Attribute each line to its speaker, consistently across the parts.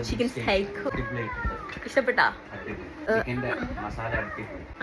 Speaker 1: Chicken സ്റ്റേക്ക് ഇഷ്ടപ്പെട്ടാ?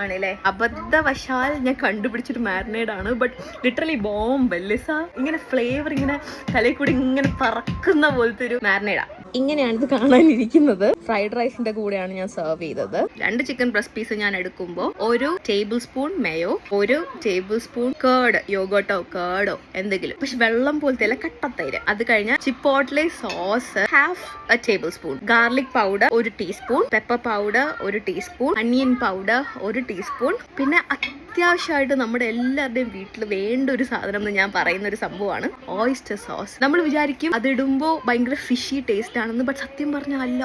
Speaker 1: ആണല്ലേ. അബദ്ധവശാൽ ഞാൻ കണ്ടുപിടിച്ചൊരു മാരിനേഡ് ആണ്. ബട്ട് ലിറ്ററലി ബോംബല്ലേ സാ. ഇങ്ങനെ ഫ്ലേവർ ഇങ്ങനെ തലയിൽ കൂടി ഇങ്ങനെ പറക്കുന്ന പോലത്തെ ഒരു മാരിനേഡാ. ഇങ്ങനെയാണ് ഇത് കാണാനിരിക്കുന്നത്. ഫ്രൈഡ് റൈസിന്റെ കൂടെയാണ് ഞാൻ സെർവ് ചെയ്തത്. 2 ചിക്കൻ ബ്രസ്റ്റ് പീസ് ഞാൻ എടുക്കുമ്പോൾ 1 tablespoon mayo, 1 tablespoon curd, യോഗോട്ടോ കേർഡോ എന്തെങ്കിലും, പക്ഷെ വെള്ളം പോലത്തെ അല്ല, കട്ടത്തൈര്. അത് കഴിഞ്ഞാൽ chipotle sauce ½ tablespoon, garlic powder 1 teaspoon, pepper powder 1 teaspoon, onion powder 1 teaspoon. പിന്നെ അത്യാവശ്യമായിട്ട് നമ്മുടെ എല്ലാവരുടെയും വീട്ടിൽ വേണ്ട ഒരു സാധനം എന്ന് ഞാൻ പറയുന്ന ഒരു സംഭവമാണ് ഓയിസ്റ്റർ സോസ്. നമ്മൾ വിചാരിക്കും അതിടുമ്പോൾ ഭയങ്കര ഫിഷി ടേസ്റ്റ് ആണെന്ന്, ബട്ട് സത്യം പറഞ്ഞാൽ അല്ല.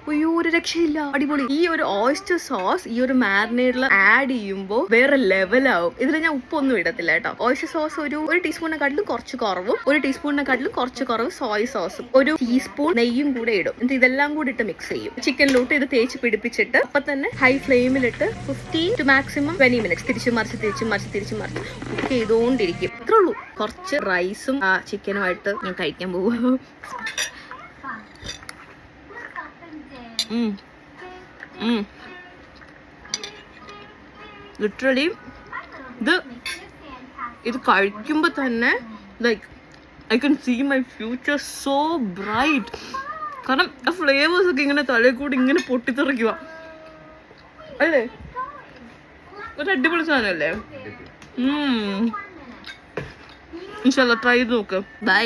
Speaker 1: ഒരു രക്ഷയില്ല, അടിപൊളി. ഈ ഒരു ഓയിസ്റ്റർ സോസ് ഈ ഒരു മാരിനേഡിൽ ആഡ് ചെയ്യുമ്പോൾ വേറെ ലെവലാവും. ഇതിൽ ഞാൻ ഉപ്പൊന്നും ഇടത്തില്ല കേട്ടോ. ഓയിസ്റ്റർ സോസ് ഒരു ടീസ്പൂണിനെക്കാട്ടിലും കുറച്ച് കുറവും, 1 ടീസ്പൂണിനെക്കാട്ടിലും കുറച്ച് കുറവ് സോയ സോസും, 1 ടീസ്പൂൺ നെയ്യും കൂടെ ഇടും. എന്നിട്ട് ഇതെല്ലാം കൂടി ഇട്ട് മിക്സ് ചെയ്യും. ചിക്കനിലോട്ട് ഇത് തേച്ച് പിടിപ്പിച്ചിട്ട് അപ്പൊ തന്നെ ഹൈ ഫ്ലെയിമിലിട്ട് 15 to maximum 20 minutes തിരിച്ചു മറിച്ച് കുക്ക് ചെയ്തുകൊണ്ടിരിക്കും. അത്രേ ഉള്ളൂ. കുറച്ച് റൈസും ചിക്കനുമായിട്ട് ഞാൻ കഴിക്കാൻ പോവുക. ലിറ്ററലി ഇത് കഴിക്കുമ്പോ തന്നെ like I can see my future so bright. കാരണം ആ ഫ്ലേവേഴ്സ് ഒക്കെ ഇങ്ങനെ തലയിൽ കൂടി ഇങ്ങനെ പൊട്ടിത്തെറിക്കുക അല്ലേ. ഒരു അടിപൊളി സാധനമല്ലേ. ഇൻഷാല്ലാ ട്രൈ ചെയ്ത് നോക്ക്. ബൈ.